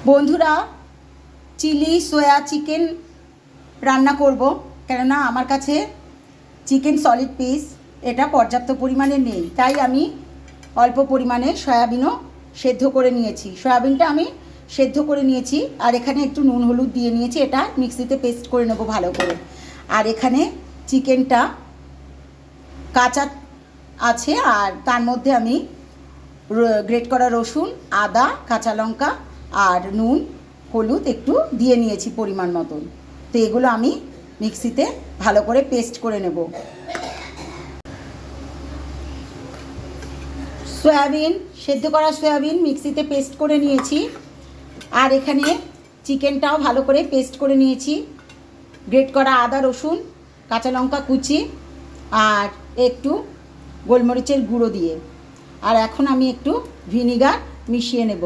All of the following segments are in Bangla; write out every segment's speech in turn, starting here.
বন্ধুরা, চিলি সোয়া চিকেন রান্না করব, কেননা আমার কাছে চিকেন সলিড পিস এটা পর্যাপ্ত পরিমাণে নেই, তাই আমি অল্প পরিমাণে সয়াবিনও সেদ্ধ করে নিয়েছি। সয়াবিনটা আমি সেদ্ধ করে নিয়েছি, আর এখানে একটু নুন হলুদ দিয়ে নিয়েছি। এটা মিক্সিতে পেস্ট করে নেব ভালো করে। আর এখানে চিকেনটা কাঁচা আছে, আর তার মধ্যে আমি গ্রেট করা রসুন, আদা, কাঁচা লঙ্কা আর নুন হলুদ একটু দিয়ে নিয়েছি পরিমাণ মতন। তো এগুলো আমি মিক্সিতে ভালো করে পেস্ট করে নেব। সয়াবিন, সেদ্ধ করা সয়াবিন মিক্সিতে পেস্ট করে নিয়েছি, আর এখানে চিকেনটাও ভালো করে পেস্ট করে নিয়েছি। গ্রেট করা আদা, রসুন, কাঁচা লঙ্কা কুচি আর একটু গোলমরিচের গুঁড়ো দিয়ে। আর এখন আমি একটু ভিনিগার মিশিয়ে নেব।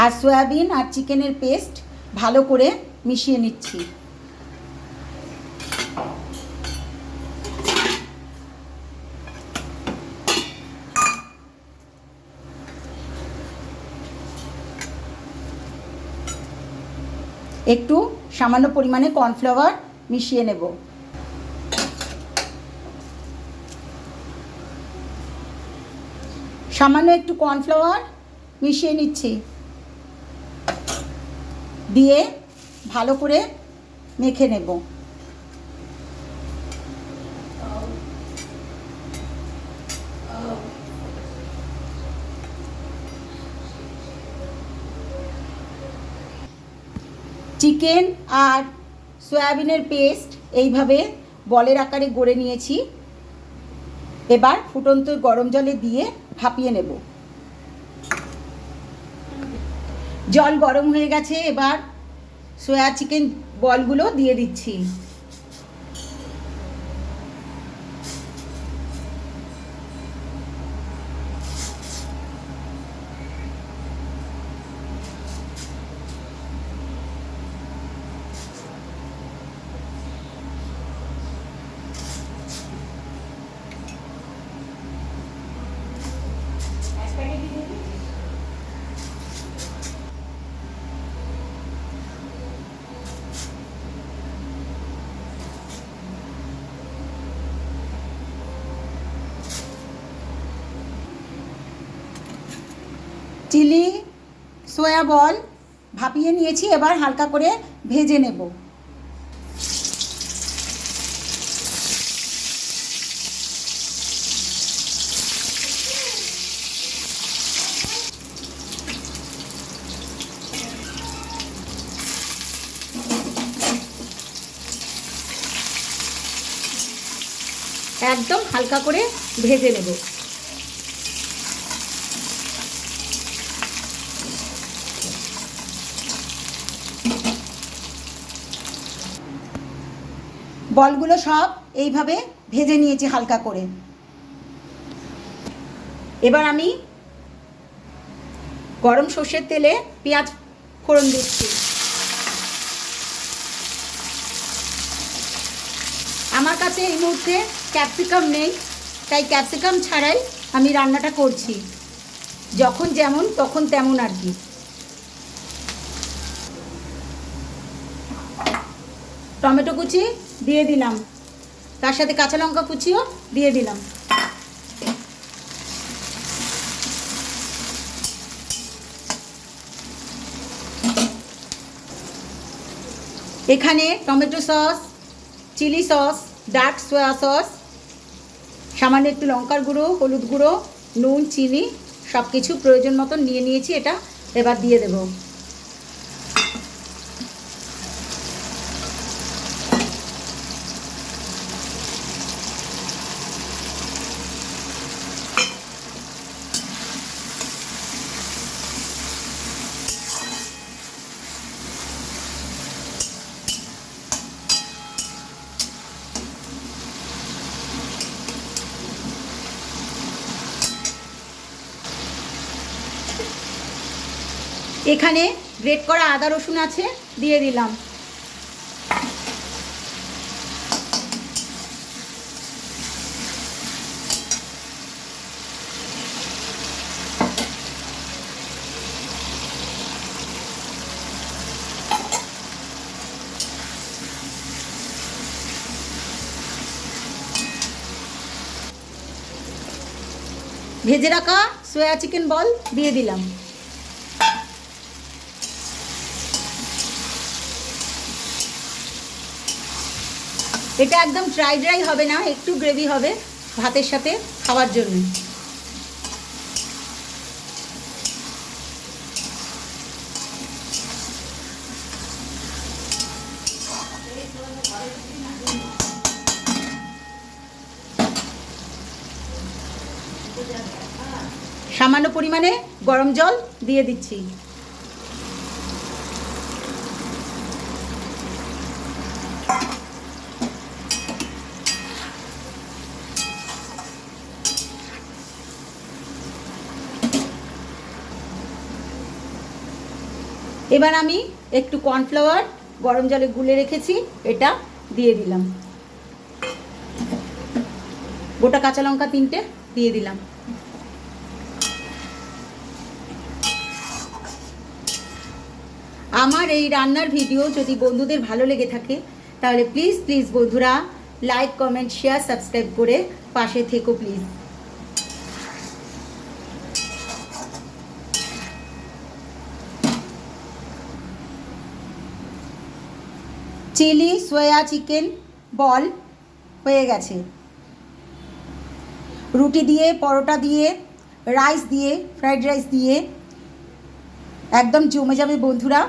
আর সয়াবিন আর চিকেনের পেস্ট ভালো করে মিশিয়ে নিচ্ছি। একটু সামান্য পরিমাণে কর্নফ্লাওয়ার মিশিয়ে নেব। সামান্য একটু কর্নফ্লাওয়ার মিশিয়ে নিচ্ছি, দিয়ে ভালো করে মেখে নেব। চিকেন আর সয়াবিনের পেস্ট এইভাবে বলের আকারে গড়ে নিয়েছি। এবার ফুটন্ত গরম জলে দিয়ে ভাপিয়ে নেব। জল গরম হয়ে গেছে, এবার সোয়া চিকেন বলগুলো দিয়ে দিচ্ছি। চিলি সোয়া বল ভাপিয়ে নিয়েছি, এবার হালকা করে ভেজে নেব। একদম হালকা করে ভেজে নেব। বলগুলো সব এইভাবে ভেজে নিয়েছি হালকা করে। এবার আমি গরম সর্ষের তেলে পেঁয়াজ ফোড়ন দিচ্ছি। আমার কাছে এই মুহূর্তে ক্যাপসিকাম নেই, তাই ক্যাপসিকাম ছাড়াই আমি রান্নাটা করছি। যখন যেমন তখন তেমন আর কি। টমেটো কুচি দিয়ে দিলাম, তার সাথে কাঁচা লঙ্কা কুচিও দিয়ে দিলাম। এখানে tomato sauce, chilli sauce, dark soya sauce, সামান্য একটু লঙ্কার গুঁড়ো, হলুদ গুঁড়ো, নুন, চিনি সব কিছু প্রয়োজন মতন নিয়ে নিয়েছি। এটা এবার দিয়ে দেব। এখানে গ্রেট করা আদা রসুন আছে, দিয়ে দিলাম। ভেজে রাখা সোয়া চিকেন বল দিয়ে দিলাম। এটা একদম ড্রাই ড্রাই হবে না, একটু গ্রেভি হবে ভাতের সাথে খাওয়ার জন্য। সামান্য পরিমাণে গরম জল দিয়ে দিচ্ছি। এবার আমি একটু কর্নফ্লাওয়ার গরম জলে গুলে রেখেছি, এটা দিয়ে দিলাম। গোটা কাঁচা লঙ্কা 3টে দিয়ে দিলাম। আমার এই রান্নার ভিডিও যদি বন্ধুদের ভালো লেগে থাকে তাহলে প্লিজ প্লিজ বন্ধুরা লাইক কমেন্ট শেয়ার সাবস্ক্রাইব করে পাশে থেকো please. Chilli soya chicken ball হয়ে গেছে। রুটি দিয়ে, পরোটা দিয়ে, রাইস দিয়ে, ফ্রাইড রাইস দিয়ে একদম জমে যাবে বন্ধুরা।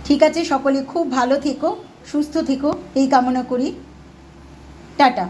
ঠিক আছে, সকলে খুব ভালো থেকো, সুস্থ থেকো এই কামনা করি। টাটা।